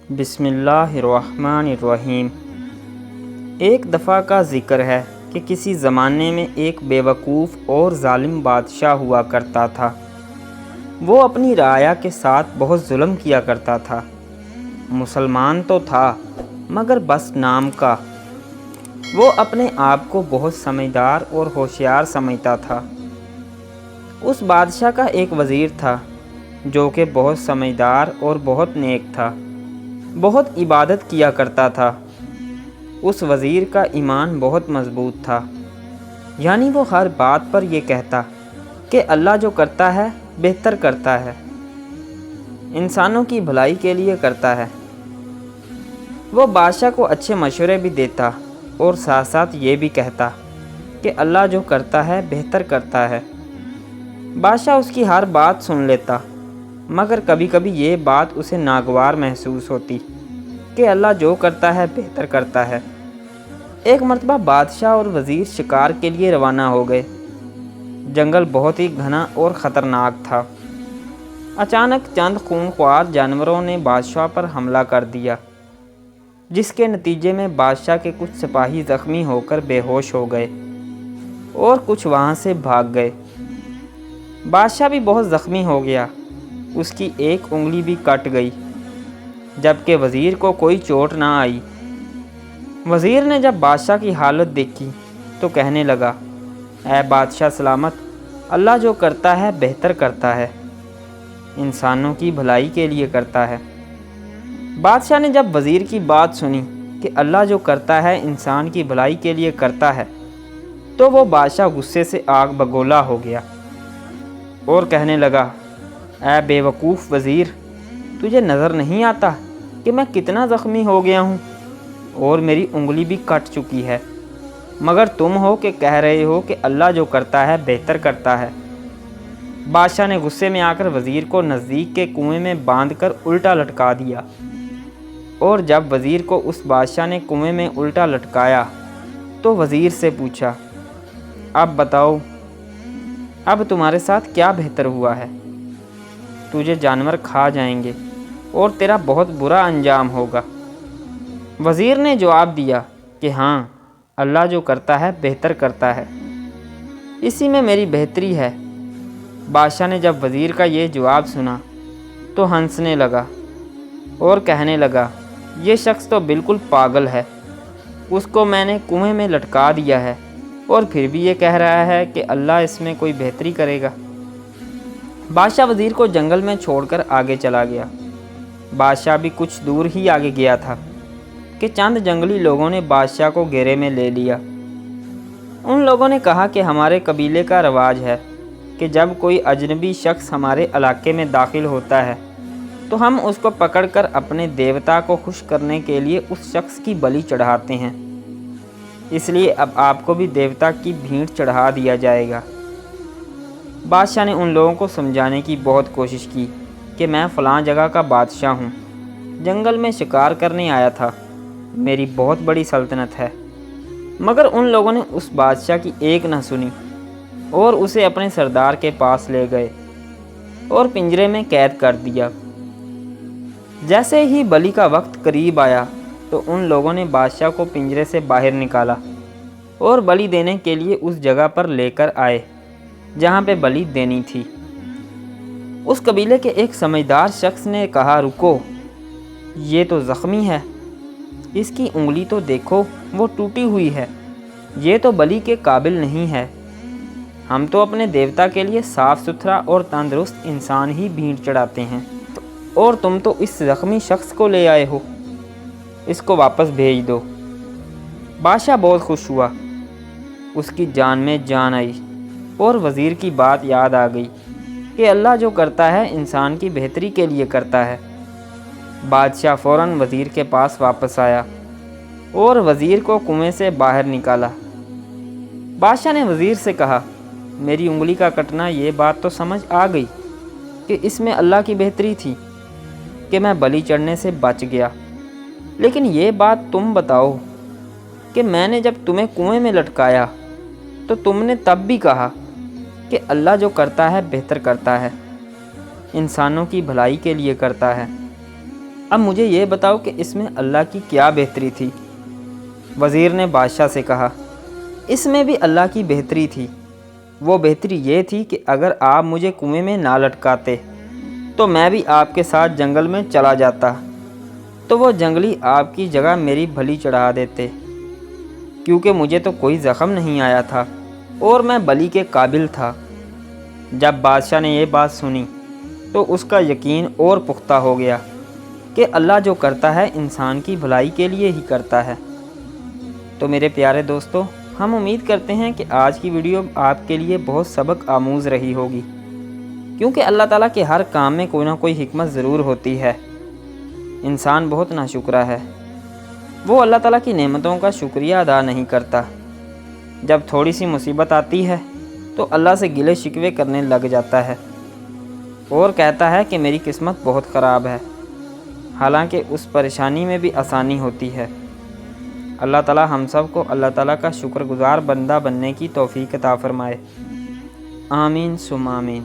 بسم اللہ الرحمن الرحیم۔ ایک دفعہ کا ذکر ہے کہ کسی زمانے میں ایک بیوقوف اور ظالم بادشاہ ہوا کرتا تھا۔ وہ اپنی رعایا کے ساتھ بہت ظلم کیا کرتا تھا۔ مسلمان تو تھا مگر بس نام کا۔ وہ اپنے آپ کو بہت سمجھدار اور ہوشیار سمجھتا تھا۔ اس بادشاہ کا ایک وزیر تھا جو کہ بہت سمجھدار اور بہت نیک تھا، بہت عبادت کیا کرتا تھا۔ اس وزیر کا ایمان بہت مضبوط تھا، یعنی وہ ہر بات پر یہ کہتا کہ اللہ جو کرتا ہے بہتر کرتا ہے، انسانوں کی بھلائی کے لیے کرتا ہے۔ وہ بادشاہ کو اچھے مشورے بھی دیتا اور ساتھ ساتھ یہ بھی کہتا کہ اللہ جو کرتا ہے بہتر کرتا ہے۔ بادشاہ اس کی ہر بات سن لیتا، مگر کبھی کبھی یہ بات اسے ناگوار محسوس ہوتی کہ اللہ جو کرتا ہے بہتر کرتا ہے۔ ایک مرتبہ بادشاہ اور وزیر شکار کے لیے روانہ ہو گئے۔ جنگل بہت ہی گھنا اور خطرناک تھا۔ اچانک چند خونخوار جانوروں نے بادشاہ پر حملہ کر دیا، جس کے نتیجے میں بادشاہ کے کچھ سپاہی زخمی ہو کر بے ہوش ہو گئے اور کچھ وہاں سے بھاگ گئے۔ بادشاہ بھی بہت زخمی ہو گیا، اس کی ایک انگلی بھی کٹ گئی، جبکہ وزیر کو کوئی چوٹ نہ آئی۔ وزیر نے جب بادشاہ کی حالت دیکھی تو کہنے لگا، اے بادشاہ سلامت، اللہ جو کرتا ہے بہتر کرتا ہے، انسانوں کی بھلائی کے لیے کرتا ہے۔ بادشاہ نے جب وزیر کی بات سنی کہ اللہ جو کرتا ہے انسان کی بھلائی کے لیے کرتا ہے، تو وہ بادشاہ غصے سے آگ بگولا ہو گیا اور کہنے لگا، اے بے وقوف وزیر، تجھے نظر نہیں آتا کہ میں کتنا زخمی ہو گیا ہوں اور میری انگلی بھی کٹ چکی ہے، مگر تم ہو کہ کہہ رہے ہو کہ اللہ جو کرتا ہے بہتر کرتا ہے۔ بادشاہ نے غصے میں آ کر وزیر کو نزدیک کے کنویں میں باندھ کر الٹا لٹکا دیا، اور جب وزیر کو اس بادشاہ نے کنویں میں الٹا لٹکایا تو وزیر سے پوچھا، اب بتاؤ، اب تمہارے ساتھ کیا بہتر ہوا ہے؟ تجھے جانور کھا جائیں گے اور تیرا بہت برا انجام ہوگا۔ وزیر نے جواب دیا کہ ہاں، اللہ جو کرتا ہے بہتر کرتا ہے، اسی میں میری بہتری ہے۔ بادشاہ نے جب وزیر کا یہ جواب سنا تو ہنسنے لگا اور کہنے لگا، یہ شخص تو بالکل پاگل ہے، اس کو میں نے کنویں میں لٹکا دیا ہے اور پھر بھی یہ کہہ رہا ہے کہ اللہ اس میں کوئی بہتری کرے گا۔ بادشاہ وزیر کو جنگل میں چھوڑ کر آگے چلا گیا۔ بادشاہ بھی کچھ دور ہی آگے گیا تھا کہ چند جنگلی لوگوں نے بادشاہ کو گھیرے میں لے لیا۔ ان لوگوں نے کہا کہ ہمارے قبیلے کا رواج ہے کہ جب کوئی اجنبی شخص ہمارے علاقے میں داخل ہوتا ہے تو ہم اس کو پکڑ کر اپنے دیوتا کو خوش کرنے کے لیے اس شخص کی بلی چڑھاتے ہیں، اس لیے اب آپ کو بھی دیوتا کی بھیڑ چڑھا دیا جائے گا۔ بادشاہ نے ان لوگوں کو سمجھانے کی بہت کوشش کی کہ میں فلاں جگہ کا بادشاہ ہوں، جنگل میں شکار کرنے آیا تھا، میری بہت بڑی سلطنت ہے، مگر ان لوگوں نے اس بادشاہ کی ایک نہ سنی اور اسے اپنے سردار کے پاس لے گئے اور پنجرے میں قید کر دیا۔ جیسے ہی بلی کا وقت قریب آیا تو ان لوگوں نے بادشاہ کو پنجرے سے باہر نکالا اور بلی دینے کے لیے اس جگہ پر لے کر آئے جہاں پہ بلی دینی تھی۔ اس قبیلے کے ایک سمجھدار شخص نے کہا، رکو، یہ تو زخمی ہے، اس کی انگلی تو دیکھو، وہ ٹوٹی ہوئی ہے، یہ تو بلی کے قابل نہیں ہے، ہم تو اپنے دیوتا کے لیے صاف ستھرا اور تندرست انسان ہی بھیڑ چڑھاتے ہیں، اور تم تو اس زخمی شخص کو لے آئے ہو، اس کو واپس بھیج دو۔ بادشاہ بہت خوش ہوا، اس کی جان میں جان آئی اور وزیر کی بات یاد آ گئی کہ اللہ جو کرتا ہے انسان کی بہتری کے لیے کرتا ہے۔ بادشاہ فوراً وزیر کے پاس واپس آیا اور وزیر کو کنویں سے باہر نکالا۔ بادشاہ نے وزیر سے کہا، میری انگلی کا کٹنا، یہ بات تو سمجھ آ گئی کہ اس میں اللہ کی بہتری تھی کہ میں بلی چڑھنے سے بچ گیا، لیکن یہ بات تم بتاؤ کہ میں نے جب تمہیں کنویں میں لٹکایا تو تم نے تب بھی کہا کہ اللہ جو کرتا ہے بہتر کرتا ہے، انسانوں کی بھلائی کے لیے کرتا ہے۔ اب مجھے یہ بتاؤ کہ اس میں اللہ کی کیا بہتری تھی؟ وزیر نے بادشاہ سے کہا، اس میں بھی اللہ کی بہتری تھی۔ وہ بہتری یہ تھی کہ اگر آپ مجھے کنویں میں نہ لٹکاتے تو میں بھی آپ کے ساتھ جنگل میں چلا جاتا، تو وہ جنگلی آپ کی جگہ میری بلی چڑھا دیتے، کیونکہ مجھے تو کوئی زخم نہیں آیا تھا اور میں بلی کے قابل تھا۔ جب بادشاہ نے یہ بات سنی تو اس کا یقین اور پختہ ہو گیا کہ اللہ جو کرتا ہے انسان کی بھلائی کے لیے ہی کرتا ہے۔ تو میرے پیارے دوستو، ہم امید کرتے ہیں کہ آج کی ویڈیو آپ کے لیے بہت سبق آموز رہی ہوگی، کیونکہ اللہ تعالیٰ کے ہر کام میں کوئی نہ کوئی حکمت ضرور ہوتی ہے۔ انسان بہت ناشکرا ہے، وہ اللہ تعالیٰ کی نعمتوں کا شکریہ ادا نہیں کرتا۔ جب تھوڑی سی مصیبت آتی ہے تو اللہ سے گلے شکوے کرنے لگ جاتا ہے اور کہتا ہے کہ میری قسمت بہت خراب ہے، حالانکہ اس پریشانی میں بھی آسانی ہوتی ہے۔ اللہ تعالیٰ ہم سب کو اللہ تعالیٰ کا شکر گزار بندہ بننے کی توفیق عطا فرمائے۔ آمین ثم آمین۔